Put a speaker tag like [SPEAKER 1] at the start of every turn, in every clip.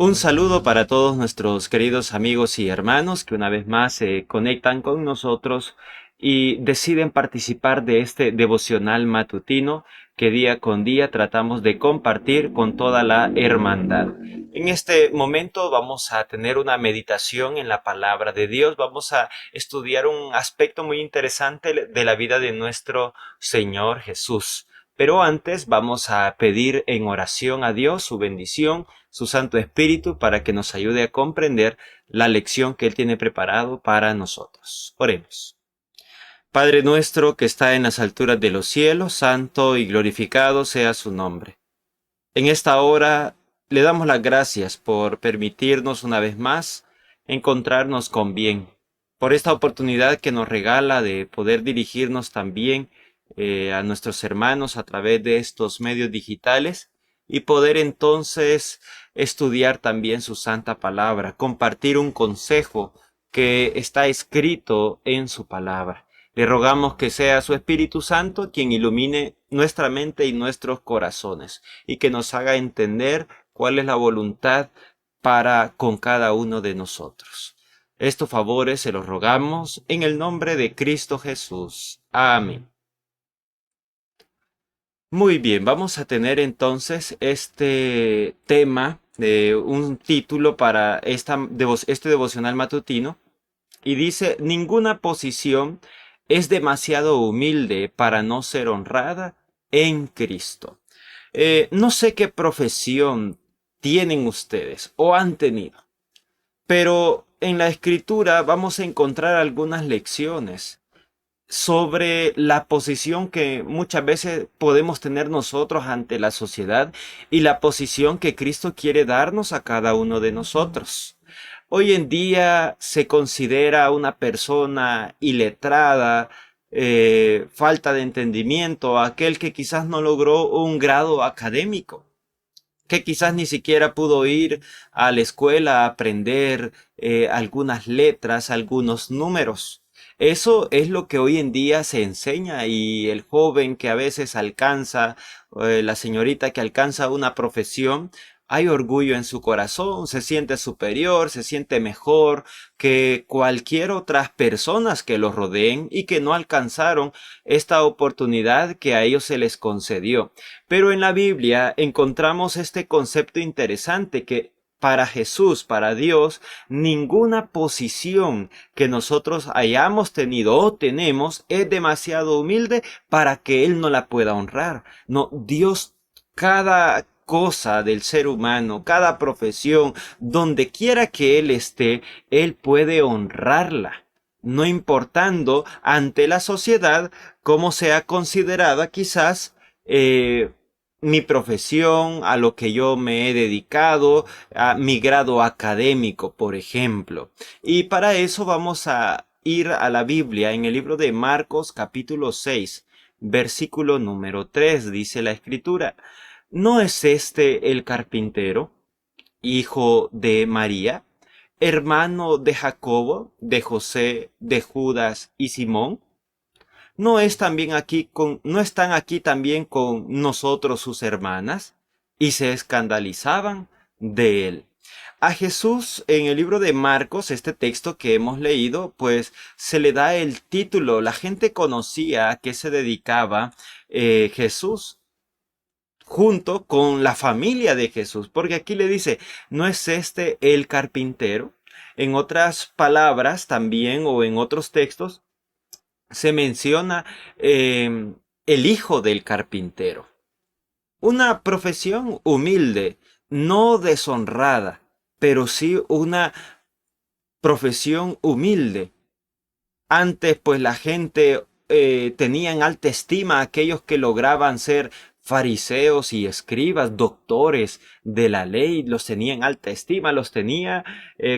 [SPEAKER 1] Un saludo para todos nuestros queridos amigos y hermanos que una vez más se conectan con nosotros y deciden participar de este devocional matutino que día con día tratamos de compartir con toda la hermandad. En este momento vamos a tener una meditación en la palabra de Dios. Vamos a estudiar un aspecto muy interesante de la vida de nuestro Señor Jesús. Pero antes vamos a pedir en oración a Dios su bendición, su Santo Espíritu, para que nos ayude a comprender la lección que Él tiene preparado para nosotros. Oremos. Padre nuestro que está en las alturas de los cielos, santo y glorificado sea su nombre. En esta hora le damos las gracias por permitirnos una vez más encontrarnos con bien, por esta oportunidad que nos regala de poder dirigirnos también a nuestros hermanos a través de estos medios digitales y poder entonces estudiar también su santa palabra, compartir un consejo que está escrito en su palabra. Le rogamos que sea su Espíritu Santo quien ilumine nuestra mente y nuestros corazones y que nos haga entender cuál es la voluntad para con cada uno de nosotros. Estos favores se los rogamos en el nombre de Cristo Jesús. Amén. Muy bien, vamos a tener entonces este tema de un título para este devocional matutino y dice: ninguna posición es demasiado humilde para no ser honrada en Cristo. No sé qué profesión tienen ustedes o han tenido, pero en la Escritura vamos a encontrar algunas lecciones sobre la posición que muchas veces podemos tener nosotros ante la sociedad y la posición que Cristo quiere darnos a cada uno de nosotros. Hoy en día se considera una persona iletrada, falta de entendimiento, aquel que quizás no logró un grado académico, que quizás ni siquiera pudo ir a la escuela a aprender algunas letras, algunos números. Eso es lo que hoy en día se enseña, y el joven que a veces alcanza, la señorita que alcanza una profesión, hay orgullo en su corazón, se siente superior, se siente mejor que cualquier otras personas que los rodeen y que no alcanzaron esta oportunidad que a ellos se les concedió. Pero en la Biblia encontramos este concepto interesante que para Jesús, para Dios, ninguna posición que nosotros hayamos tenido o tenemos es demasiado humilde para que Él no la pueda honrar. No, Dios, cada cosa del ser humano, cada profesión, donde quiera que Él esté, Él puede honrarla, no importando ante la sociedad cómo sea considerada quizás mi profesión, a lo que yo me he dedicado, a mi grado académico, por ejemplo. Y para eso vamos a ir a la Biblia en el libro de Marcos capítulo 6, versículo número 3, dice la Escritura: ¿no es este el carpintero, hijo de María, hermano de Jacobo, de José, de Judas y Simón? ¿No están aquí también con nosotros sus hermanas? Y se escandalizaban de él. A Jesús, en el libro de Marcos, este texto que hemos leído, pues se le da el título. La gente conocía a qué se dedicaba Jesús, junto con la familia de Jesús, porque aquí le dice: ¿no es este el carpintero? En otras palabras también, o en otros textos, se menciona el hijo del carpintero. Una profesión humilde, no deshonrada, pero sí una profesión humilde. Antes, pues la gente tenía en alta estima a aquellos que lograban ser fariseos y escribas, doctores de la ley, los tenía en alta estima, los tenía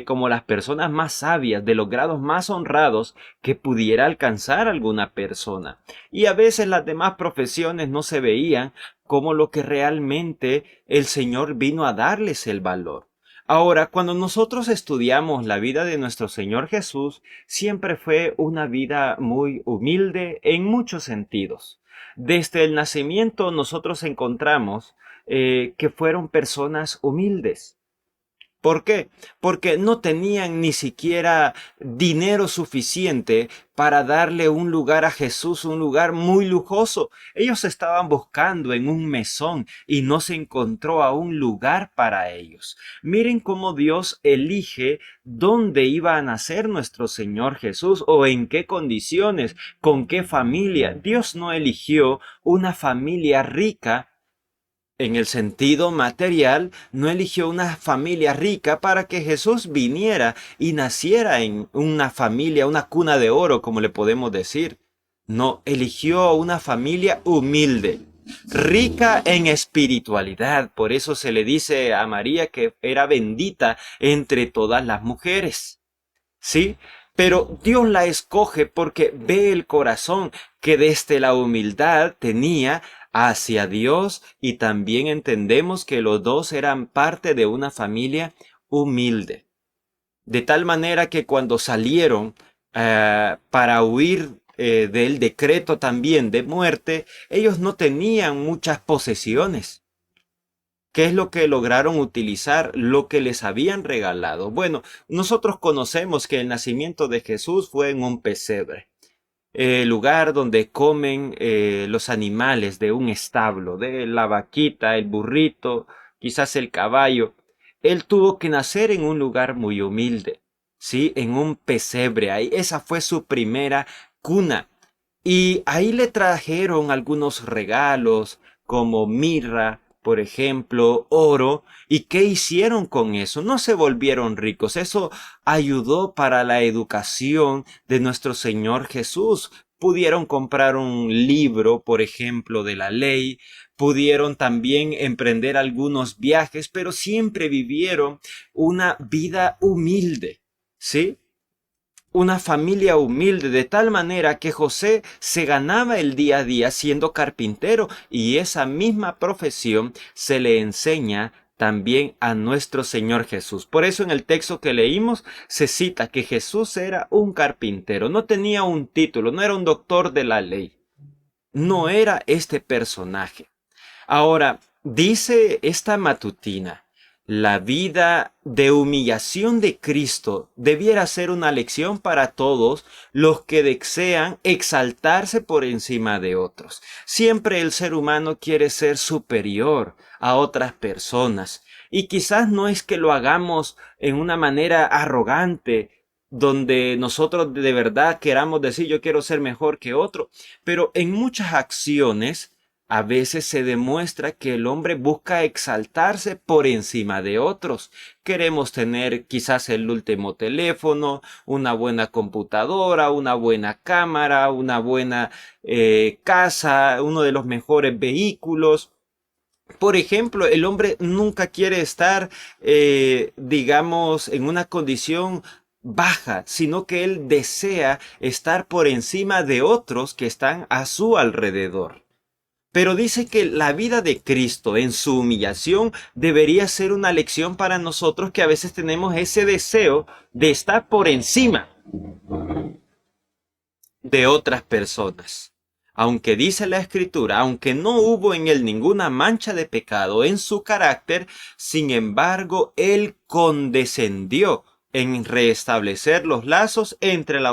[SPEAKER 1] como las personas más sabias, de los grados más honrados que pudiera alcanzar alguna persona. Y a veces las demás profesiones no se veían como lo que realmente el Señor vino a darles el valor. Ahora, cuando nosotros estudiamos la vida de nuestro Señor Jesús, siempre fue una vida muy humilde en muchos sentidos. Desde el nacimiento nosotros encontramos que fueron personas humildes. ¿Por qué? Porque no tenían ni siquiera dinero suficiente para darle un lugar a Jesús, un lugar muy lujoso. Ellos estaban buscando en un mesón y no se encontró aún lugar para ellos. Miren cómo Dios elige dónde iba a nacer nuestro Señor Jesús o en qué condiciones, con qué familia. Dios no eligió una familia rica en el sentido material, no eligió una familia rica para que Jesús viniera y naciera en una familia, una cuna de oro, como le podemos decir. No, eligió una familia humilde, rica en espiritualidad. Por eso se le dice a María que era bendita entre todas las mujeres. ¿Sí? Pero Dios la escoge porque ve el corazón que desde la humildad tenía hacia Dios, y también entendemos que los dos eran parte de una familia humilde. De tal manera que cuando salieron para huir del decreto también de muerte, ellos no tenían muchas posesiones. ¿Qué es lo que lograron utilizar? Lo que les habían regalado. Bueno, nosotros conocemos que el nacimiento de Jesús fue en un pesebre, el lugar donde comen los animales de un establo, de la vaquita, el burrito, quizás el caballo. Él tuvo que nacer en un lugar muy humilde, ¿sí? En un pesebre. Ahí, esa fue su primera cuna. Y ahí le trajeron algunos regalos como mirra, por ejemplo, oro. ¿Y qué hicieron con eso? No se volvieron ricos. Eso ayudó para la educación de nuestro Señor Jesús. Pudieron comprar un libro, por ejemplo, de la ley. Pudieron también emprender algunos viajes, pero siempre vivieron una vida humilde. ¿Sí? Una familia humilde, de tal manera que José se ganaba el día a día siendo carpintero, y esa misma profesión se le enseña también a nuestro Señor Jesús. Por eso en el texto que leímos se cita que Jesús era un carpintero, no tenía un título, no era un doctor de la ley, no era este personaje. Ahora, dice esta matutina: la vida de humillación de Cristo debiera ser una lección para todos los que desean exaltarse por encima de otros. Siempre el ser humano quiere ser superior a otras personas, y quizás no es que lo hagamos en una manera arrogante, donde nosotros de verdad queramos decir yo quiero ser mejor que otro, pero en muchas acciones a veces se demuestra que el hombre busca exaltarse por encima de otros. Queremos tener quizás el último teléfono, una buena computadora, una buena cámara, una buena casa, uno de los mejores vehículos. Por ejemplo, el hombre nunca quiere estar, digamos, en una condición baja, sino que él desea estar por encima de otros que están a su alrededor. Pero dice que la vida de Cristo en su humillación debería ser una lección para nosotros, que a veces tenemos ese deseo de estar por encima de otras personas. Aunque dice la Escritura, aunque no hubo en él ninguna mancha de pecado en su carácter, sin embargo, él condescendió en restablecer los lazos entre la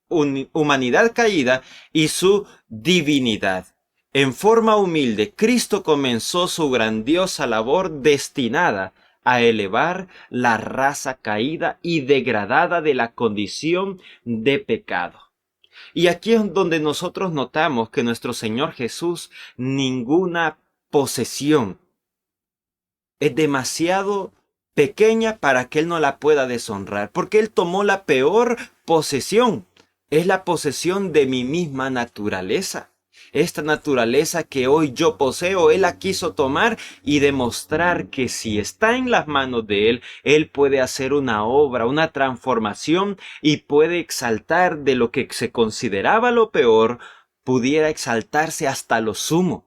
[SPEAKER 1] humanidad caída y su divinidad. En forma humilde, Cristo comenzó su grandiosa labor destinada a elevar la raza caída y degradada de la condición de pecado. Y aquí es donde nosotros notamos que nuestro Señor Jesús, ninguna posesión es demasiado pequeña para que Él no la pueda deshonrar, porque Él tomó la peor posesión, es la posesión de mi misma naturaleza. Esta naturaleza que hoy yo poseo, Él la quiso tomar y demostrar que si está en las manos de Él, Él puede hacer una obra, una transformación, y puede exaltar de lo que se consideraba lo peor, pudiera exaltarse hasta lo sumo.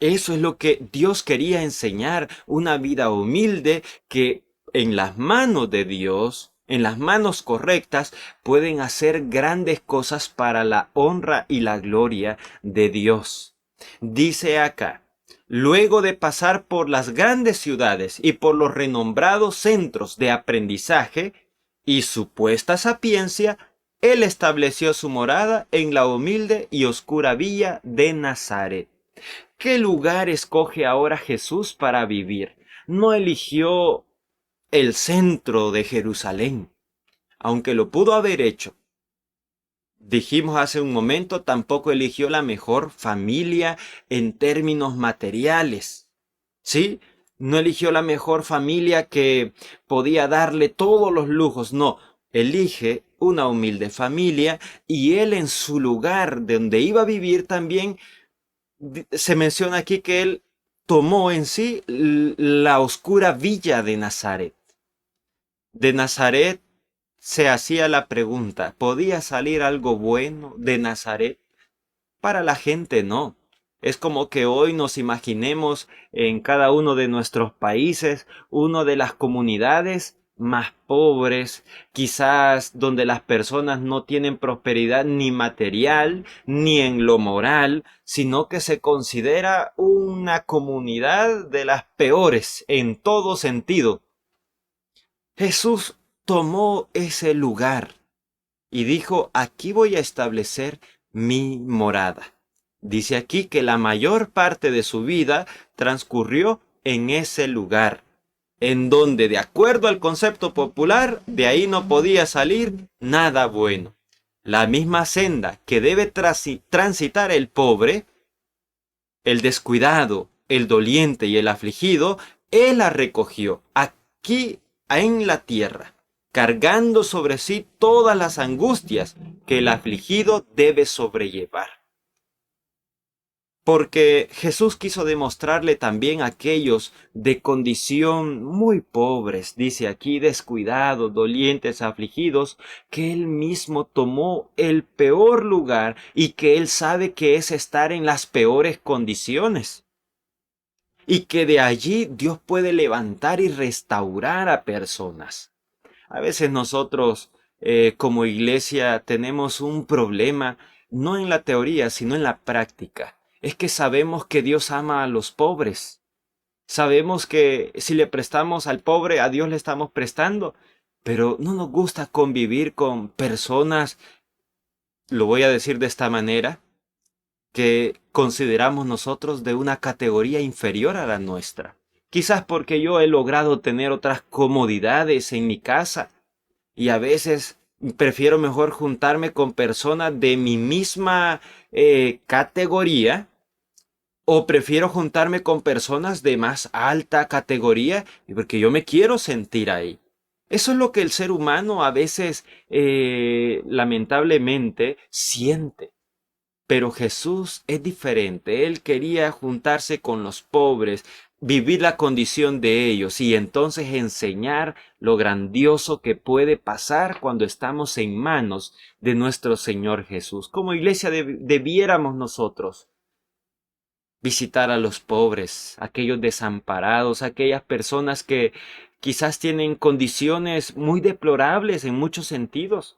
[SPEAKER 1] Eso es lo que Dios quería enseñar, una vida humilde que en las manos de Dios, en las manos correctas, pueden hacer grandes cosas para la honra y la gloria de Dios. Dice acá, Luego de pasar por las grandes ciudades y por los renombrados centros de aprendizaje y supuesta sapiencia, él estableció su morada en la humilde y oscura villa de Nazaret. ¿Qué lugar escoge ahora Jesús para vivir? No eligió el centro de Jerusalén, aunque lo pudo haber hecho. Dijimos hace un momento, tampoco eligió la mejor familia en términos materiales. ¿Sí? No eligió la mejor familia que podía darle todos los lujos. No, elige una humilde familia y él en su lugar donde iba a vivir también se menciona aquí que él tomó en sí la oscura villa de Nazaret. De Nazaret se hacía la pregunta, ¿podía salir algo bueno de Nazaret? Para la gente no. Es como que hoy nos imaginemos en cada uno de nuestros países, una de las comunidades más pobres, quizás donde las personas no tienen prosperidad ni material ni en lo moral, sino que se considera una comunidad de las peores en todo sentido. Jesús tomó ese lugar y dijo, aquí voy a establecer mi morada. Dice aquí que la mayor parte de su vida transcurrió en ese lugar, en donde, de acuerdo al concepto popular, de ahí no podía salir nada bueno. La misma senda que debe transitar el pobre, el descuidado, el doliente y el afligido, él la recogió aquí en la tierra, cargando sobre sí todas las angustias que el afligido debe sobrellevar. Porque Jesús quiso demostrarle también a aquellos de condición muy pobres, dice aquí, descuidados, dolientes, afligidos, que Él mismo tomó el peor lugar y que Él sabe que es estar en las peores condiciones. Y que de allí Dios puede levantar y restaurar a personas. A veces nosotros como iglesia tenemos un problema, no en la teoría, sino en la práctica. Es que sabemos que Dios ama a los pobres. Sabemos que si le prestamos al pobre, a Dios le estamos prestando. Pero no nos gusta convivir con personas, lo voy a decir de esta manera, que consideramos nosotros de una categoría inferior a la nuestra. Quizás porque yo he logrado tener otras comodidades en mi casa y a veces prefiero mejor juntarme con personas de mi misma categoría o prefiero juntarme con personas de más alta categoría porque yo me quiero sentir ahí. Eso es lo que el ser humano a veces lamentablemente siente. Pero Jesús es diferente. Él quería juntarse con los pobres, vivir la condición de ellos y entonces enseñar lo grandioso que puede pasar cuando estamos en manos de nuestro Señor Jesús. Como iglesia debiéramos nosotros visitar a los pobres, aquellos desamparados, aquellas personas que quizás tienen condiciones muy deplorables en muchos sentidos.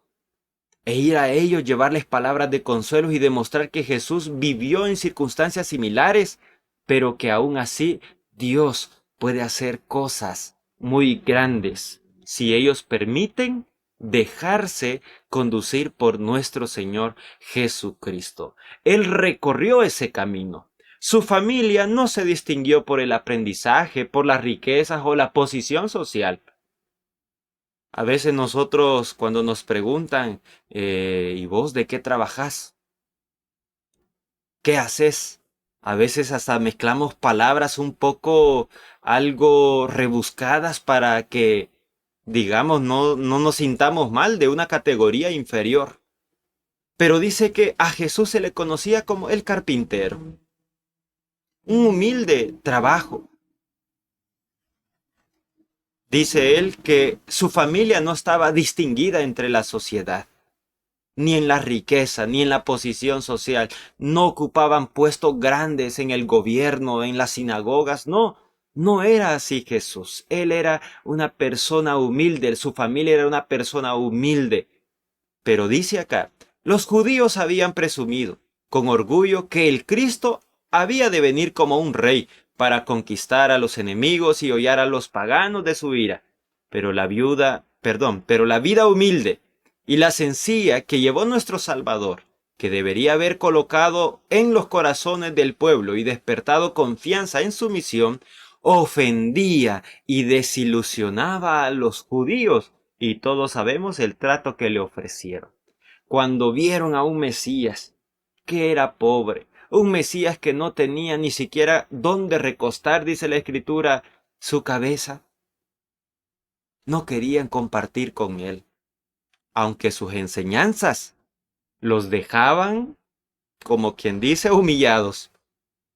[SPEAKER 1] E ir a ellos, llevarles palabras de consuelo y demostrar que Jesús vivió en circunstancias similares, pero que aún así Dios puede hacer cosas muy grandes si ellos permiten dejarse conducir por nuestro Señor Jesucristo. Él recorrió ese camino. Su familia no se distinguió por el aprendizaje, por las riquezas o la posición social. A veces nosotros cuando nos preguntan, ¿y vos de qué trabajás? ¿Qué haces? A veces hasta mezclamos palabras un poco algo rebuscadas para que, digamos, no nos sintamos mal de una categoría inferior. Pero dice que a Jesús se le conocía como el carpintero. Un humilde trabajo. Dice él que su familia no estaba distinguida entre la sociedad, ni en la riqueza, ni en la posición social. No ocupaban puestos grandes en el gobierno, en las sinagogas. No, no era así Jesús. Él era una persona humilde, su familia era una persona humilde. Pero dice acá, los judíos habían presumido con orgullo que el Cristo había de venir como un rey para conquistar a los enemigos y hollar a los paganos de su ira. Pero la vida humilde y la sencilla que llevó nuestro Salvador, que debería haber colocado en los corazones del pueblo y despertado confianza en su misión, ofendía y desilusionaba a los judíos, y todos sabemos el trato que le ofrecieron. Cuando vieron a un Mesías que era pobre, un Mesías que no tenía ni siquiera dónde recostar, dice la Escritura, su cabeza, no querían compartir con él, aunque sus enseñanzas los dejaban, como quien dice, humillados.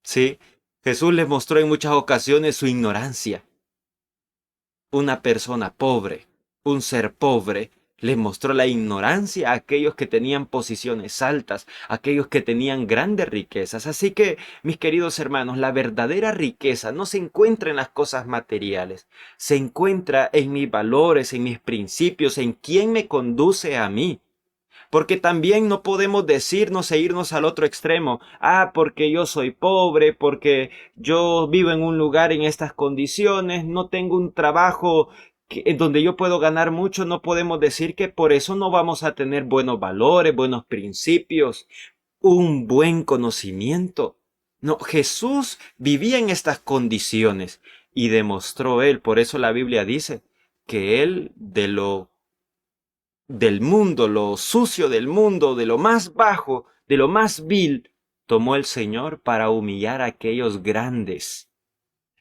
[SPEAKER 1] Sí, Jesús les mostró en muchas ocasiones su ignorancia. Una persona pobre, un ser pobre, les mostró la ignorancia a aquellos que tenían posiciones altas, a aquellos que tenían grandes riquezas. Así que, mis queridos hermanos, la verdadera riqueza no se encuentra en las cosas materiales, se encuentra en mis valores, en mis principios, en quién me conduce a mí. Porque también no podemos decirnos e irnos al otro extremo. Porque yo soy pobre, porque yo vivo en un lugar en estas condiciones, no tengo un trabajo en donde yo puedo ganar mucho. No podemos decir que por eso no vamos a tener buenos valores, buenos principios, un buen conocimiento. No, Jesús vivía en estas condiciones y demostró él. Por eso la Biblia dice que él del mundo, lo sucio del mundo, de lo más bajo, de lo más vil, tomó el Señor para humillar a aquellos grandes.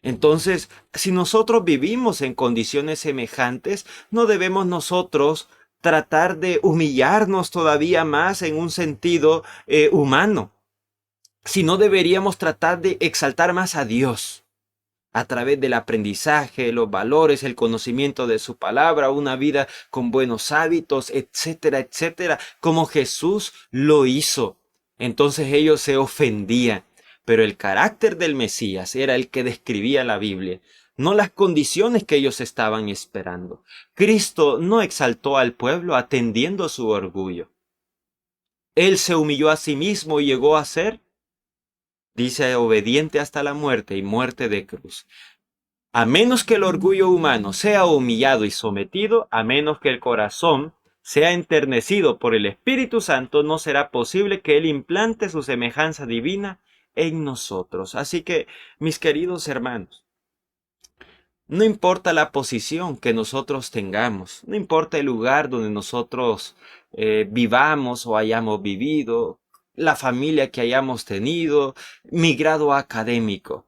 [SPEAKER 1] Entonces, si nosotros vivimos en condiciones semejantes, no debemos nosotros tratar de humillarnos todavía más en un sentido humano, sino deberíamos tratar de exaltar más a Dios a través del aprendizaje, los valores, el conocimiento de su palabra, una vida con buenos hábitos, etcétera, etcétera, como Jesús lo hizo. Entonces ellos se ofendían, pero el carácter del Mesías era el que describía la Biblia, no las condiciones que ellos estaban esperando. Cristo no exaltó al pueblo atendiendo su orgullo. Él se humilló a sí mismo y llegó a ser, dice, obediente hasta la muerte y muerte de cruz. A menos que el orgullo humano sea humillado y sometido, a menos que el corazón sea enternecido por el Espíritu Santo, no será posible que Él implante su semejanza divina en nosotros. Así que, mis queridos hermanos, no importa la posición que nosotros tengamos, no importa el lugar donde nosotros vivamos o hayamos vivido, la familia que hayamos tenido, mi grado académico.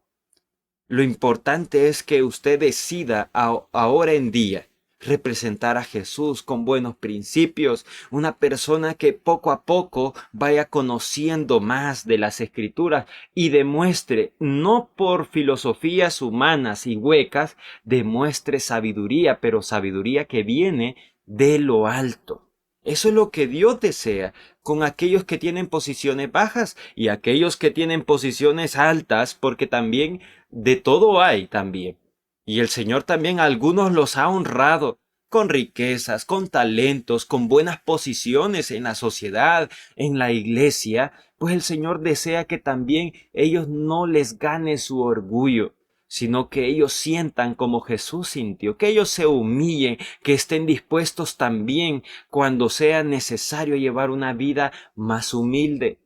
[SPEAKER 1] Lo importante es que usted decida ahora en día representar a Jesús con buenos principios, una persona que poco a poco vaya conociendo más de las Escrituras y demuestre, no por filosofías humanas y huecas, demuestre sabiduría, pero sabiduría que viene de lo alto. Eso es lo que Dios desea con aquellos que tienen posiciones bajas y aquellos que tienen posiciones altas, porque también de todo hay también. Y el Señor también a algunos los ha honrado con riquezas, con talentos, con buenas posiciones en la sociedad, en la iglesia, pues el Señor desea que también ellos no les gane su orgullo, sino que ellos sientan como Jesús sintió, que ellos se humillen, que estén dispuestos también cuando sea necesario llevar una vida más humilde,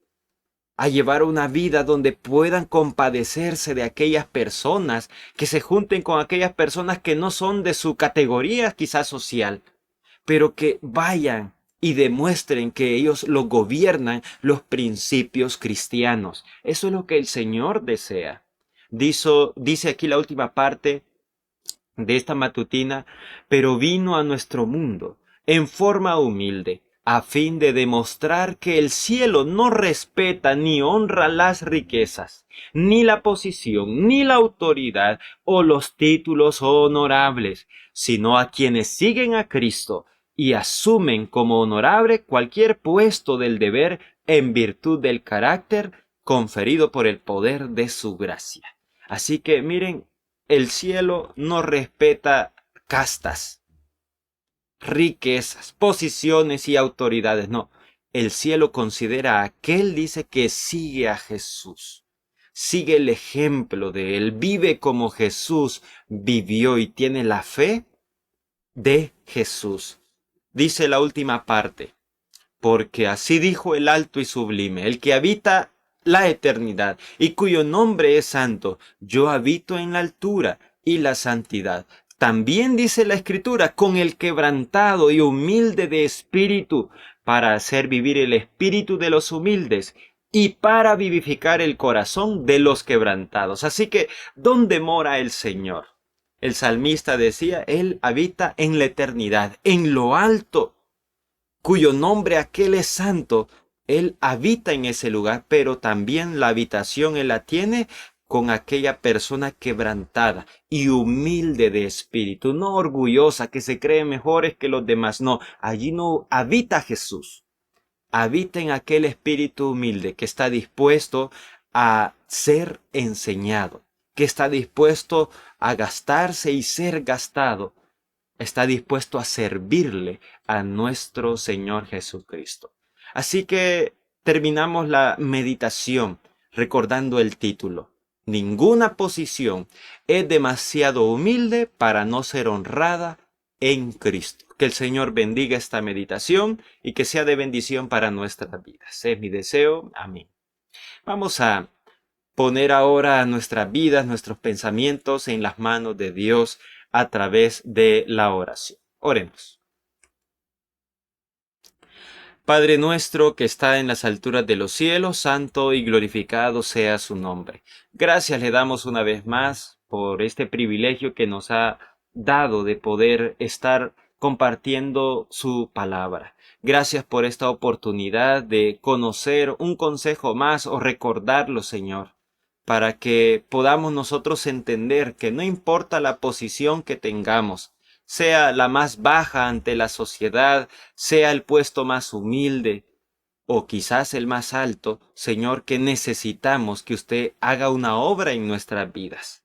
[SPEAKER 1] a llevar una vida donde puedan compadecerse de aquellas personas, que se junten con aquellas personas que no son de su categoría quizás social, pero que vayan y demuestren que ellos lo gobiernan los principios cristianos. Eso es lo que el Señor desea. Dice aquí la última parte de esta matutina, pero vino a nuestro mundo en forma humilde, a fin de demostrar que el cielo no respeta ni honra las riquezas, ni la posición, ni la autoridad o los títulos honorables, sino a quienes siguen a Cristo y asumen como honorable cualquier puesto del deber en virtud del carácter conferido por el poder de su gracia. Así que miren, el cielo no respeta castas, riquezas, posiciones y autoridades. No, el cielo considera a aquel, dice, que sigue a Jesús. sigue el ejemplo de Él, vive como Jesús vivió y tiene la fe de Jesús. Dice la última parte, porque así dijo el alto y sublime, el que habita la eternidad y cuyo nombre es santo, yo habito en la altura y la santidad. También dice la Escritura, con el quebrantado y humilde de espíritu, para hacer vivir el espíritu de los humildes y para vivificar el corazón de los quebrantados. Así que, ¿dónde mora el Señor? El salmista decía, Él habita en la eternidad, en lo alto, cuyo nombre aquel es santo. Él habita en ese lugar, pero también la habitación Él la tiene con aquella persona quebrantada y humilde de espíritu, no orgullosa, que se cree mejores que los demás. No, allí no habita Jesús. Habita en aquel espíritu humilde que está dispuesto a ser enseñado, que está dispuesto a gastarse y ser gastado, está dispuesto a servirle a nuestro Señor Jesucristo. Así que terminamos la meditación recordando el título. Ninguna posición es demasiado humilde para no ser honrada en Cristo. Que el Señor bendiga esta meditación y que sea de bendición para nuestras vidas. Es mi deseo. Amén. Vamos a poner ahora nuestras vidas, nuestros pensamientos en las manos de Dios a través de la oración. Oremos. Padre nuestro que está en las alturas de los cielos, santo y glorificado sea su nombre. Gracias le damos una vez más por este privilegio que nos ha dado de poder estar compartiendo su palabra. Gracias por esta oportunidad de conocer un consejo más o recordarlo, Señor, para que podamos nosotros entender que no importa la posición que tengamos, sea la más baja ante la sociedad, sea el puesto más humilde o quizás el más alto, Señor, que necesitamos que usted haga una obra en nuestras vidas.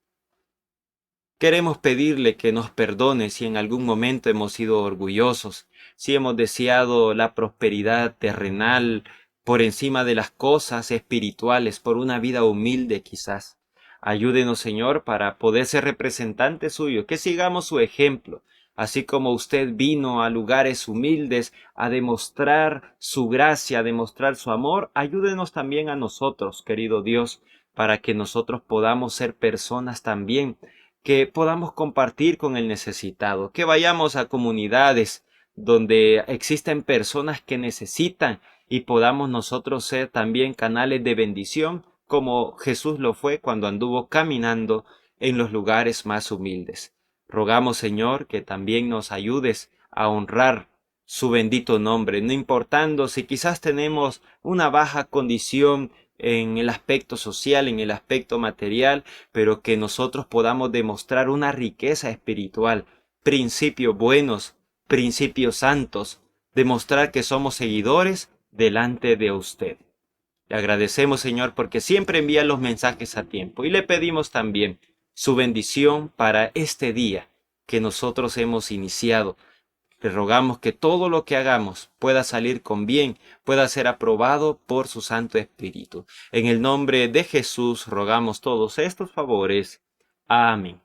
[SPEAKER 1] Queremos pedirle que nos perdone si en algún momento hemos sido orgullosos, si hemos deseado la prosperidad terrenal por encima de las cosas espirituales, por una vida humilde quizás. Ayúdenos, Señor, para poder ser representantes suyos, que sigamos su ejemplo, así como usted vino a lugares humildes a demostrar su gracia, a demostrar su amor. Ayúdenos también a nosotros, querido Dios, para que nosotros podamos ser personas también que podamos compartir con el necesitado, que vayamos a comunidades donde existen personas que necesitan y podamos nosotros ser también canales de bendición, como Jesús lo fue cuando anduvo caminando en los lugares más humildes. Rogamos, Señor, que también nos ayudes a honrar su bendito nombre, no importando si quizás tenemos una baja condición en el aspecto social, en el aspecto material, pero que nosotros podamos demostrar una riqueza espiritual, principios buenos, principios santos, demostrar que somos seguidores delante de usted. Le agradecemos, Señor, porque siempre envía los mensajes a tiempo y le pedimos también su bendición para este día que nosotros hemos iniciado. Le rogamos que todo lo que hagamos pueda salir con bien, pueda ser aprobado por su Santo Espíritu. En el nombre de Jesús rogamos todos estos favores. Amén.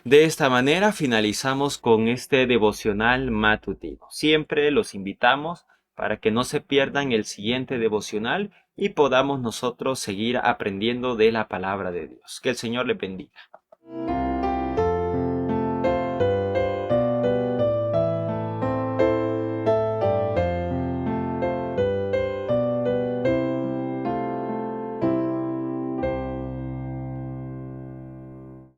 [SPEAKER 1] De esta manera finalizamos con este devocional matutino. Siempre los invitamos para que no se pierdan el siguiente devocional y podamos nosotros seguir aprendiendo de la palabra de Dios. Que el Señor les bendiga.